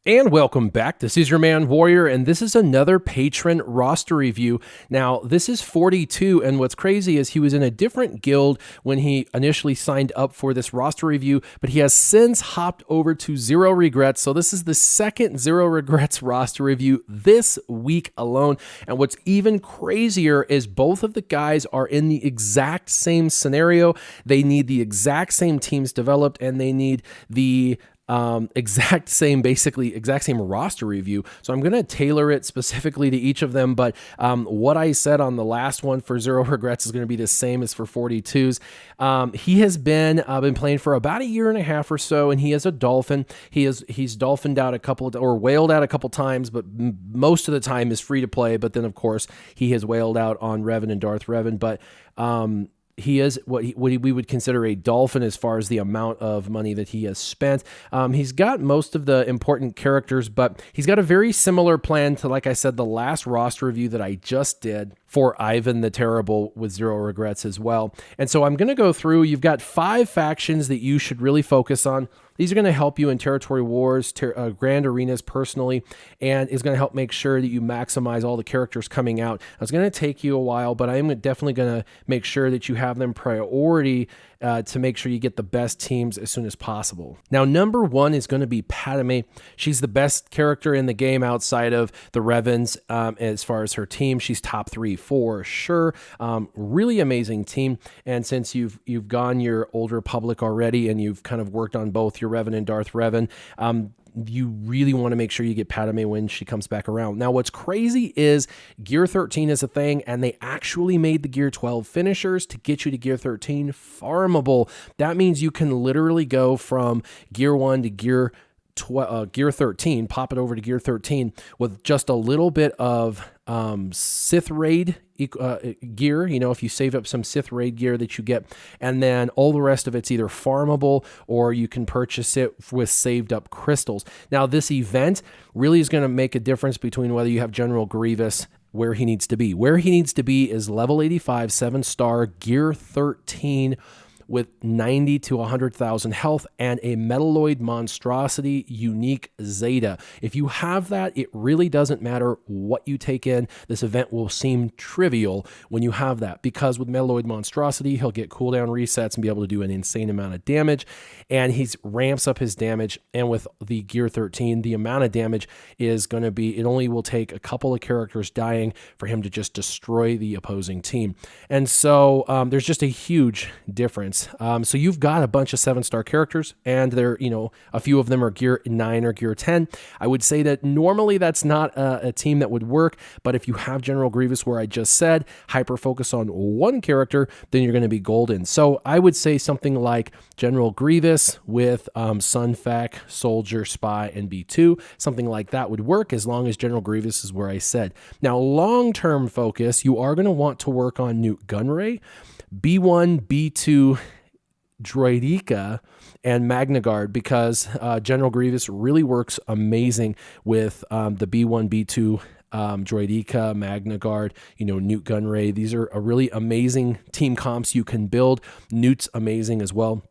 And welcome back. This is your man Warrior, and this is another patron roster review. Now, this is 42, and what's crazy is he was in a different guild when he initially signed up for this roster review, but he has since hopped over to Zero Regrets. So this is the second Zero Regrets roster review this week alone. And what's even crazier is both of the guys are in the exact same scenario. They need the exact same teams developed, and they need the exact same roster review. So I'm going to tailor it specifically to each of them. But what I said on the last one for Zero Regrets is going to be the same as for 42s. He has been playing for about a year and a half or so, and he is a dolphin. He's dolphined out or whaled out a couple times, but most of the time is free to play. But then of course he has whaled out on Revan and Darth Revan. But he is what we would consider a dolphin as far as the amount of money that he has spent. He's got most of the important characters, but he's got a very similar plan to, like I said, the last roster review that I just did for Ivan the Terrible with Zero Regrets as well. And so I'm going to go through. You've got 5 factions that you should really focus on. These are going to help you in territory wars, grand arenas personally, and is going to help make sure that you maximize all the characters coming out. It's going to take you a while, but I'm definitely going to make sure that you have them priority to make sure you get the best teams as soon as possible. Now, number 1 is going to be Padme. She's the best character in the game outside of the Revans as far as her team. She's top 3 for sure. Really amazing team. And since you've gone your Old Republic already and you've kind of worked on both your Revan and Darth Revan, you really want to make sure you get Padme when she comes back around. Now, what's crazy is Gear 13 is a thing, and they actually made the Gear 12 finishers to get you to Gear 13 farmable. That means you can literally go from Gear 1 to Gear 13, pop it over to Gear 13 with just a little bit of Sith Raid gear, if you save up some Sith Raid gear that you get, and then all the rest of it's either farmable or you can purchase it with saved up crystals. Now, this event really is going to make a difference between whether you have General Grievous where he needs to be. Where he needs to be is level 85, 7-star, Gear 13, with 90 to 100,000 health and a metalloid monstrosity unique Zeta. If you have that, it really doesn't matter what you take in. This event will seem trivial when you have that, because with metalloid monstrosity, he'll get cooldown resets and be able to do an insane amount of damage, and he ramps up his damage. And with the Gear 13, the amount of damage is going to be, it only will take a couple of characters dying for him to just destroy the opposing team. And so there's just a huge difference. So you've got a bunch of 7-star characters, and they're, a few of them are Gear 9 or Gear 10. I would say that normally that's not a team that would work, but if you have General Grievous, where I just said, hyper focus on one character, then you're going to be golden. So I would say something like General Grievous with Sunfac, Soldier, Spy, and B2. Something like that would work as long as General Grievous is where I said. Now, long-term focus, you are going to want to work on Newt Gunray, B1, B2, Droideka, and Magna Guard, because General Grievous really works amazing with the B1, B2, Droideka, Magna Guard, Newt Gunray. These are a really amazing team comps you can build. Newt's amazing as well.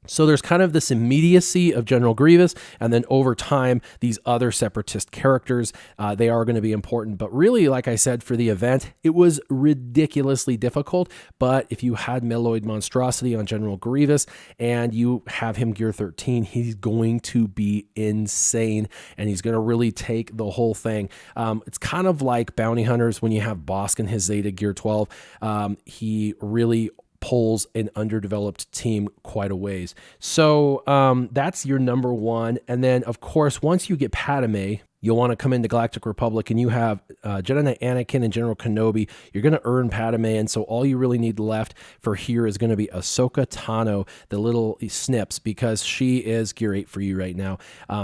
So there's kind of this immediacy of General Grievous, and then over time, these other Separatist characters, they are going to be important. But really, like I said, for the event, it was ridiculously difficult. But if you had Metalloid Monstrosity on General Grievous and you have him Gear 13, he's going to be insane, and he's going to really take the whole thing. It's kind of like Bounty Hunters when you have Bosk and his Zeta Gear 12. He really pulls an underdeveloped team quite a ways. So that's your number 1. And then, of course, once you get Padme, you'll want to come into Galactic Republic and you have Jedi Knight Anakin and General Kenobi. You're going to earn Padme, and so all you really need left for here is going to be Ahsoka Tano, the little snips, because she is Gear 8 for you right now.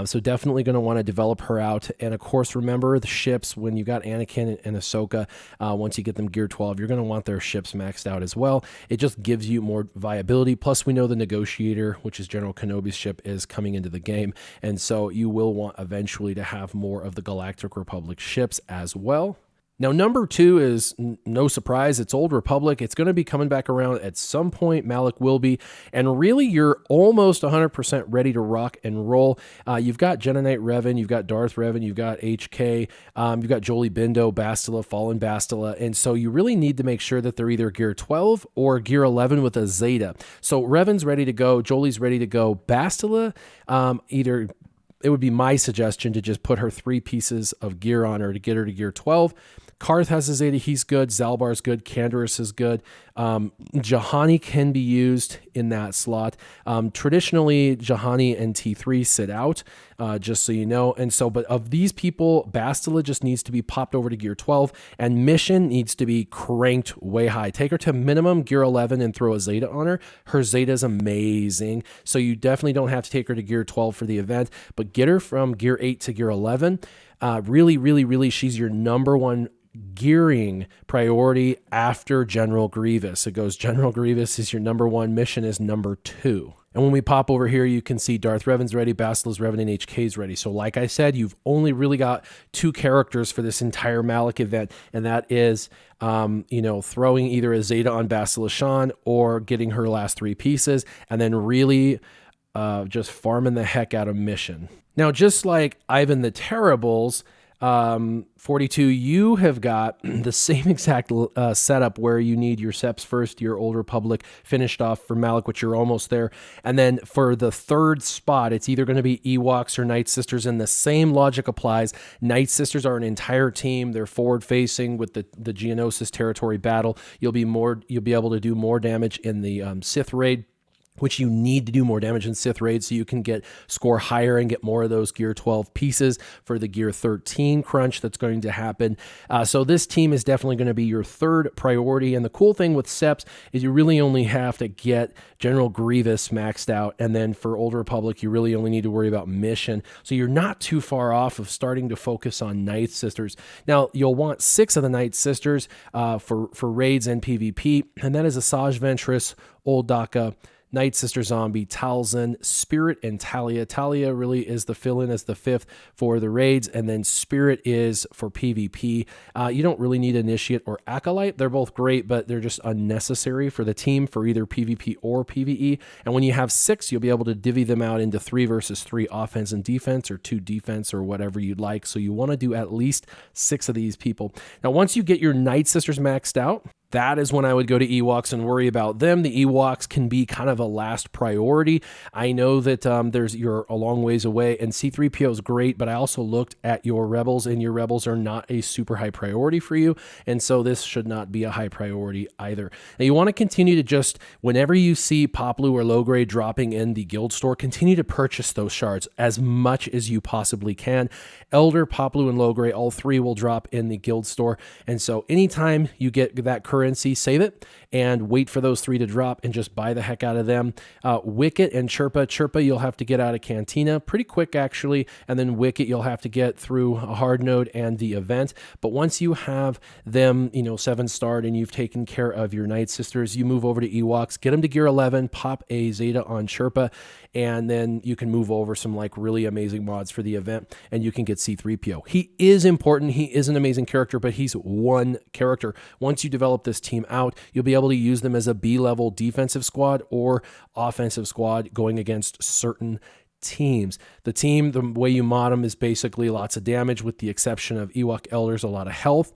So definitely going to want to develop her out. And of course, remember the ships, when you got Anakin and Ahsoka, once you get them Gear 12, you're going to want their ships maxed out as well. It just gives you more viability. Plus, we know the Negotiator, which is General Kenobi's ship, is coming into the game. And so you will want eventually to have more of the Galactic Republic ships as well. Now, number 2 is no surprise. It's Old Republic. It's going to be coming back around at some point. Malik will be. And really, you're almost 100% ready to rock and roll. You've got Jedi Knight Revan. You've got Darth Revan. You've got HK. You've got Jolie Bindo, Bastila, Fallen Bastila. And so you really need to make sure that they're either Gear 12 or Gear 11 with a Zeta. So Revan's ready to go. Jolie's ready to go. Bastila, either... It would be my suggestion to just put her 3 pieces of gear on her to get her to Gear 12. Karth has a Zeta, he's good. Zalbar's good. Canderous is good. Jahani can be used in that slot. Traditionally, Jahani and T3 sit out, just so you know. And so, but of these people, Bastila just needs to be popped over to Gear 12, and Mission needs to be cranked way high. Take her to minimum Gear 11 and throw a Zeta on her. Her Zeta is amazing. So you definitely don't have to take her to Gear 12 for the event, but get her from Gear 8 to Gear 11. Really, she's your number 1 gearing priority after General Grievous. It goes General Grievous is your number 1, Mission is number 2. And when we pop over here, you can see Darth Revan's ready, Bastila's ready, and HK's ready. So like I said, you've only really got 2 characters for this entire Malik event, and that is throwing either a Zeta on Bastila Shan or getting her last 3 pieces, and then really just farming the heck out of Mission. Now, just like Ivan the Terribles, 42, you have got the same exact setup where you need your Seps first, your Old Republic finished off for Malik, which you're almost there. And then for the 3rd spot, it's either going to be Ewoks or Nightsisters, and the same logic applies. Nightsisters are an entire team. They're forward facing with the Geonosis territory battle. You'll be able to do more damage in the Sith raid, which you need to do more damage in Sith Raid so you can score higher and get more of those Gear 12 pieces for the Gear 13 crunch that's going to happen. So this team is definitely going to be your 3rd priority. And the cool thing with Seps is you really only have to get General Grievous maxed out. And then for Old Republic, you really only need to worry about Mission. So you're not too far off of starting to focus on Nightsisters. Now, you'll want 6 of the Nightsisters for raids and PvP. And that is Asajj Ventress, Old Daka, Nightsister Zombie, Talzin, Spirit, and Talia. Talia really is the fill-in as the 5th for the raids, and then Spirit is for PvP. You don't really need Initiate or Acolyte. They're both great, but they're just unnecessary for the team for either PvP or PvE. And when you have 6, you'll be able to divvy them out into 3 versus 3 offense and defense, or 2 defense, or whatever you'd like. So you want to do at least 6 of these people. Now, once you get your Nightsisters maxed out, that is when I would go to Ewoks and worry about them. The Ewoks can be kind of a last priority. I know that you're a long ways away, and C-3PO is great, but I also looked at your Rebels, and your Rebels are not a super high priority for you, and so this should not be a high priority either. Now, you want to continue to just, whenever you see Poplu or low grade dropping in the guild store, continue to purchase those shards as much as you possibly can. Elder, Poplu, and low grade, all 3 will drop in the guild store, and so anytime you get that currency, save it and wait for those 3 to drop and just buy the heck out of them. Wicket and Chirpa you'll have to get out of Cantina pretty quick actually, and then Wicket you'll have to get through a hard node and the event. But once you have them 7-starred and you've taken care of your Nightsisters, you move over to Ewoks, get them to Gear 11, pop a Zeta on Chirpa, and then you can move over some really amazing mods for the event, and you can get C-3PO. He is important, he is an amazing character, but he's one character. Once you develop this team out, you'll be able to use them as a B-level defensive squad or offensive squad going against certain teams. The team, the way you mod them is basically lots of damage, with the exception of Ewok Elders, a lot of health.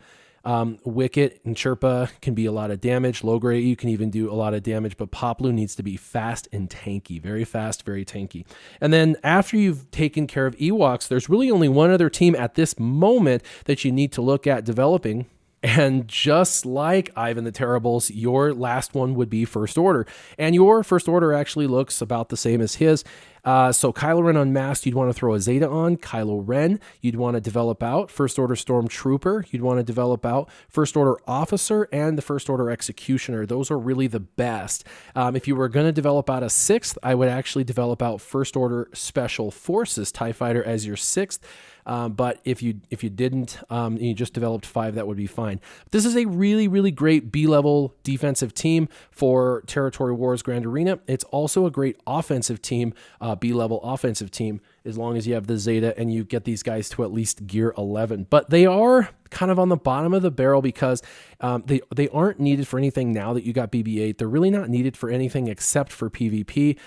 Wicket and Chirpa can be a lot of damage. Low grade, you can even do a lot of damage, but Poplu needs to be fast and tanky. Very fast, very tanky. And then after you've taken care of Ewoks, there's really only one other team at this moment that you need to look at developing. And just like Ivan the Terribles, your last one would be First Order. And your First Order actually looks about the same as his. So Kylo Ren Unmasked, you'd want to throw a Zeta on. Kylo Ren, you'd want to develop out. First Order Stormtrooper, you'd want to develop out. First Order Officer and the First Order Executioner. Those are really the best. If you were going to develop out a 6th, I would actually develop out First Order Special Forces TIE Fighter as your 6th. But if you didn't, you just developed 5, that would be fine. This is a really, really great B-level defensive team for Territory Wars Grand Arena. It's also a great offensive team, B-level offensive team. as long as you have the Zeta and you get these guys to at least gear 11. But they are kind of on the bottom of the barrel because they aren't needed for anything now that you got BB-8. They're really not needed for anything except for PvP,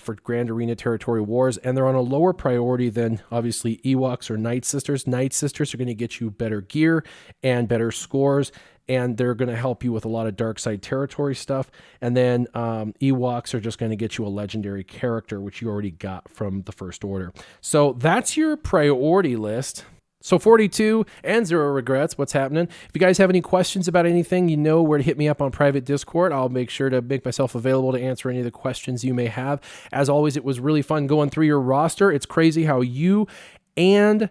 for Grand Arena Territory Wars, and they're on a lower priority than obviously Ewoks or Nightsisters. Nightsisters are going to get you better gear and better scores, and they're going to help you with a lot of dark side territory stuff. And then Ewoks are just going to get you a legendary character, which you already got from the First Order. So that's your priority list. So 42 and 0 regrets, what's happening? If you guys have any questions about anything, you know where to hit me up on private Discord. I'll make sure to make myself available to answer any of the questions you may have. As always, it was really fun going through your roster. It's crazy how you and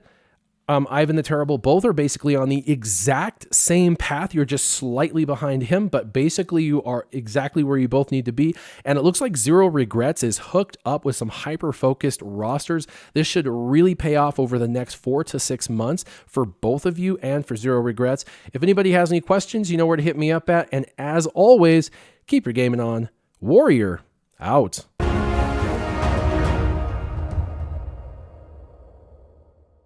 Ivan the Terrible both are basically on the exact same path. You're just slightly behind him, but basically you are exactly where you both need to be. And it looks like 0 regrets is hooked up with some hyper-focused rosters. This should really pay off over the next 4 to 6 months for both of you and for 0 regrets. If anybody has any questions, you know where to hit me up at. And as always, keep your gaming on. Warrior out.